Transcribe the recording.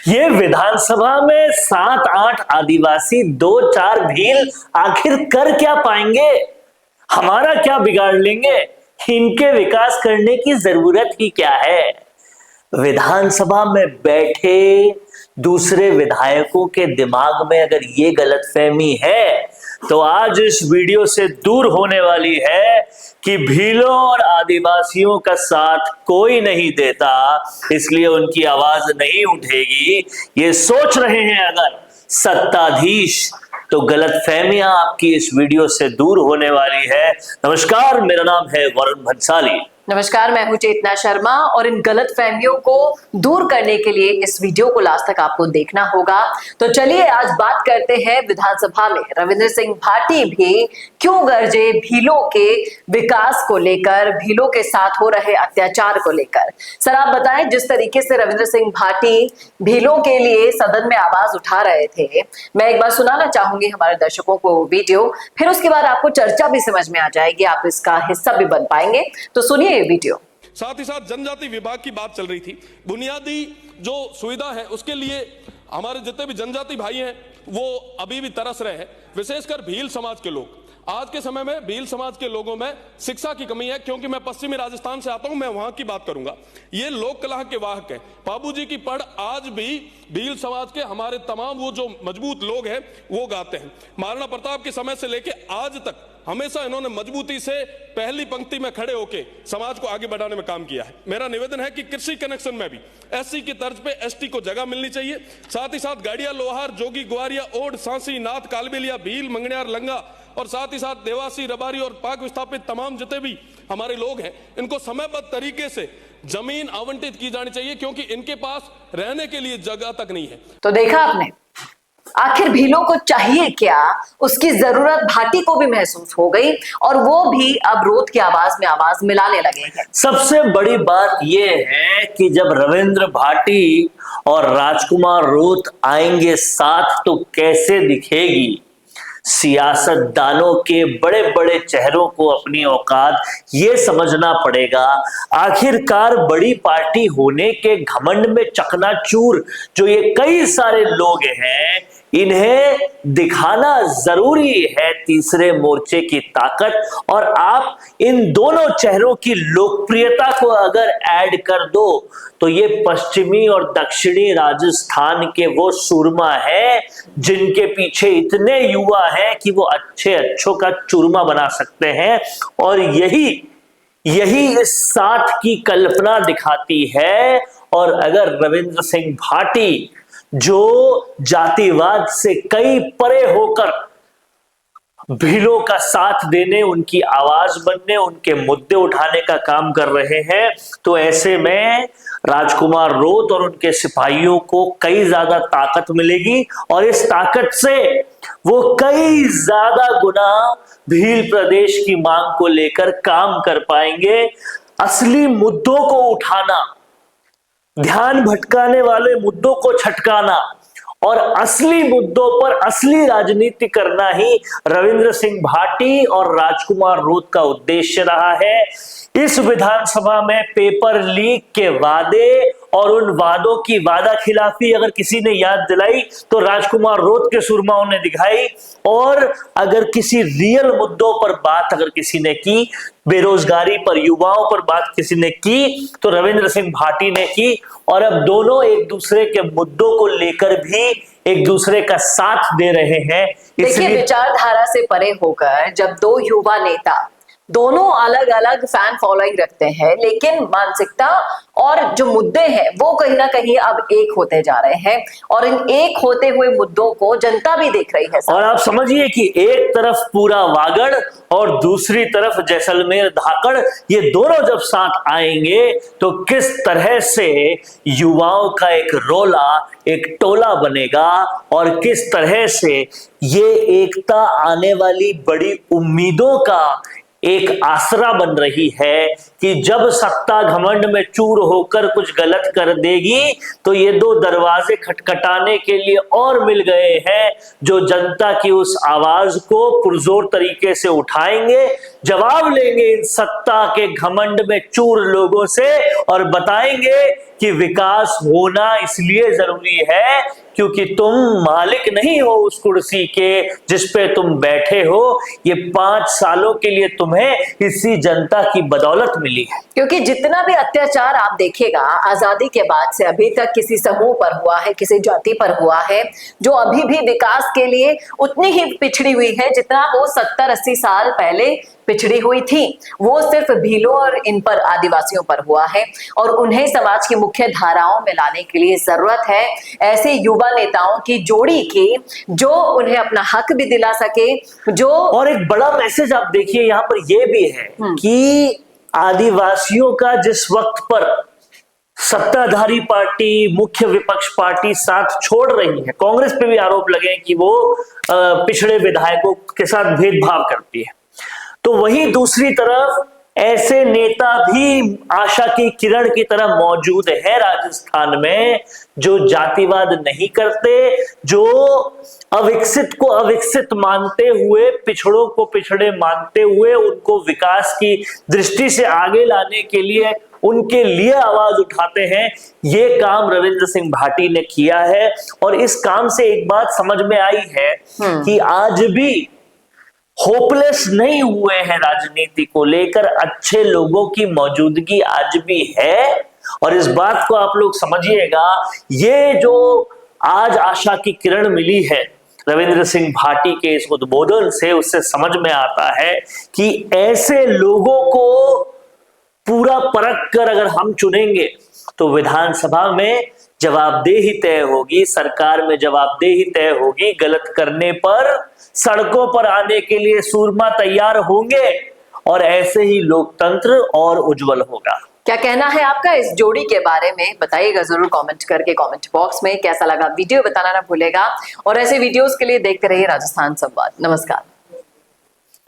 ये विधानसभा में 7-8 आदिवासी 2-4 भील आखिर कर क्या पाएंगे? हमारा क्या बिगाड़ लेंगे? इनके विकास करने की जरूरत ही क्या है? विधानसभा में बैठे दूसरे विधायकों के दिमाग में अगर ये गलतफहमी है तो आज इस वीडियो से दूर होने वाली है कि भीलों और आदिवासियों का साथ कोई नहीं देता, इसलिए उनकी आवाज नहीं उठेगी। ये सोच रहे हैं अगर सत्ताधीश, तो गलतफहमियां आपकी इस वीडियो से दूर होने वाली है। नमस्कार, मेरा नाम है वरुण भंसाली। नमस्कार, मैं हूं चेतना शर्मा और इन गलत फहमियों को दूर करने के लिए इस वीडियो को लास्ट तक आपको देखना होगा। तो चलिए आज बात करते हैं विधानसभा में रविंद्र सिंह भाटी भी क्यों गरजे भीलों के विकास को लेकर, भीलों के साथ हो रहे अत्याचार को लेकर। सर आप बताएं, जिस तरीके से रविंद्र सिंह भाटी भीलों के लिए सदन में आवाज उठा रहे थे, मैं एक बार सुनाना चाहूंगी हमारे दर्शकों को वीडियो, फिर उसके बाद आपको चर्चा भी समझ में आ जाएगी, आप इसका हिस्सा भी बन पाएंगे। तो सुनिए वीडियो। साथ ही साथ जनजाति विभाग की बात चल रही थी। बुनियादी जो सुविधा है उसके लिए हमारे जितने भी जनजाति भाई हैं वो अभी भी तरस रहे हैं, विशेषकर भील समाज के लोग। आज के समय में भील समाज के लोगों में शिक्षा की कमी है, क्योंकि मैं पश्चिमी राजस्थान से आता हूं, मैं वहां की बात करूंगा। ये लोक कला के वाहक हैं। बाबूजी की पढ़ आज भी भील समाज के हमारे तमाम वो जो मजबूत लोग हैं वो गाते हैं। महाराणा प्रताप के समय से लेके आज तक हमेशा इन्होंने मजबूती से पहली पंक्ति में खड़े होकर समाज को आगे बढ़ाने में काम किया है। मेरा निवेदन है कि कृषि कनेक्शन में भी एससी की तर्ज पे एसटी को जगह मिलनी चाहिए। साथ ही साथ गाड़िया, लोहार, जोगी, ग्वारिया, ओड, सांसी, नाथ, कालबेलिया, भील, मंगनियार, लंगा और साथ ही साथ देवासी, रबारी और पाक विस्थापित तमाम जितने भी हमारे लोग हैं, इनको समयबद्ध तरीके से जमीन आवंटित की जानी चाहिए, क्योंकि इनके पास रहने के लिए जगह तक नहीं है। तो देखा आपने, आखिर भीलों को चाहिए क्या, उसकी जरूरत भाटी को भी महसूस हो गई और वो भी अब रोत की आवाज में आवाज मिलाने लगे हैं। सबसे बड़ी बात यह है कि जब रविंद्र भाटी और राजकुमार रोत आएंगे साथ तो कैसे दिखेगी। सियासतदानों के बड़े बड़े चेहरों को अपनी औकात ये समझना पड़ेगा। आखिरकार बड़ी पार्टी होने के घमंड में चकनाचूर जो ये कई सारे लोग हैं, इन्हें दिखाना जरूरी है तीसरे मोर्चे की ताकत। और आप इन दोनों चेहरों की लोकप्रियता को अगर ऐड कर दो तो ये पश्चिमी और दक्षिणी राजस्थान के वो सूरमा हैं जिनके पीछे इतने युवा हैं कि वो अच्छों का चूरमा बना सकते हैं। और यही इस साथ की कल्पना दिखाती है। और अगर रविंद्र सिंह भाटी, जो जातिवाद से कई परे होकर भीलों का साथ देने, उनकी आवाज बनने, उनके मुद्दे उठाने का काम कर रहे हैं, तो ऐसे में राजकुमार रोत और उनके सिपाहियों को कई ज्यादा ताकत मिलेगी और इस ताकत से वो कई ज्यादा गुना भील प्रदेश की मांग को लेकर काम कर पाएंगे। असली मुद्दों को उठाना, ध्यान भटकाने वाले मुद्दों को छटकाना और असली मुद्दों पर असली राजनीति करना ही रविंद्र सिंह भाटी और राजकुमार रोत का उद्देश्य रहा है। इस विधानसभा में पेपर लीक के वादे और उन वादों की वादा खिलाफी अगर किसी ने याद दिलाई तो राजकुमार रोत के सुरमाओं ने दिखाई। और अगर किसी रियल मुद्दों पर बात अगर किसी ने की, बेरोजगारी पर, युवाओं पर बात किसी ने की, तो रविंद्र सिंह भाटी ने की। और अब दोनों एक दूसरे के मुद्दों को लेकर भी एक दूसरे का साथ दे रहे हैं। देखिए, विचारधारा से परे होकर जब दो युवा नेता दोनों अलग अलग फैन फॉलोइंग रखते हैं, लेकिन मानसिकता और जो मुद्दे हैं वो कहीं ना कहीं अब एक होते जा रहे हैं और इन एक होते हुए मुद्दों को जनता भी देख रही है। और आप समझिए कि एक तरफ पूरा वागड़ और दूसरी तरफ जैसलमेर धाकड़, ये दोनों जब साथ आएंगे तो किस तरह से युवाओं का एक रोला, एक टोला बनेगा और किस तरह से ये एकता आने वाली बड़ी उम्मीदों का एक आसरा बन रही है कि जब सत्ता घमंड में चूर होकर कुछ गलत कर देगी तो ये दो दरवाजे खटखटाने के लिए और मिल गए हैं, जो जनता की उस आवाज को पुरजोर तरीके से उठाएंगे, जवाब लेंगे इन सत्ता के घमंड में चूर लोगों से और बताएंगे कि विकास होना इसलिए जरूरी है क्योंकि तुम मालिक नहीं हो उस कुर्सी के जिस पे तुम बैठे हो। ये 5 सालों के लिए तुम्हें इसी जनता की बदौलत मिली है। क्योंकि जितना भी अत्याचार आप देखिएगा आजादी के बाद से अभी तक किसी समूह पर हुआ है, किसी जाति पर हुआ है, जो अभी भी विकास के लिए उतनी ही पिछड़ी हुई है जितना वो 70-80 साल पहले पिछड़ी हुई थी। वो सिर्फ भीलों और इन पर आदिवासियों पर हुआ है और उन्हें समाज की मुख्य धाराओं में लाने के लिए जरूरत है ऐसे युवा नेताओं की जोड़ी की जो उन्हें अपना हक भी दिला सके। जो और एक बड़ा मैसेज आप देखिए यहाँ पर यह भी है कि आदिवासियों का जिस वक्त पर सत्ताधारी पार्टी, मुख्य विपक्ष पार्टी साथ छोड़ रही है, कांग्रेस पे भी आरोप लगे कि वो पिछड़े विधायकों के साथ भेदभाव करती है, तो वहीं दूसरी तरफ ऐसे नेता भी आशा की किरण की तरह मौजूद है राजस्थान में जो जातिवाद नहीं करते, जो अविकसित को अविकसित मानते हुए, पिछड़ों को पिछड़े मानते हुए उनको विकास की दृष्टि से आगे लाने के लिए उनके लिए आवाज उठाते हैं। ये काम रविंद्र सिंह भाटी ने किया है और इस काम से एक बात समझ में आई है कि आज भी होपलेस नहीं हुए हैं राजनीति को लेकर, अच्छे लोगों की मौजूदगी आज भी है। और इस बात को आप लोग समझिएगा, ये जो आज आशा की किरण मिली है रविंद्र सिंह भाटी के इस उद्बोधन से, उससे समझ में आता है कि ऐसे लोगों को पूरा परख कर अगर हम चुनेंगे तो विधानसभा में जवाबदेही तय होगी, सरकार में जवाबदेही तय होगी। गलत करने पर सड़कों पर आने के लिए सूरमा तैयार होंगे और ऐसे ही लोकतंत्र और उज्जवल होगा। क्या कहना है आपका इस जोड़ी के बारे में बताइएगा जरूर कमेंट करके कमेंट बॉक्स में। कैसा लगा वीडियो बताना ना भूलेगा और ऐसे वीडियोस के लिए देखते रहिए राजस्थान संवाद। नमस्कार।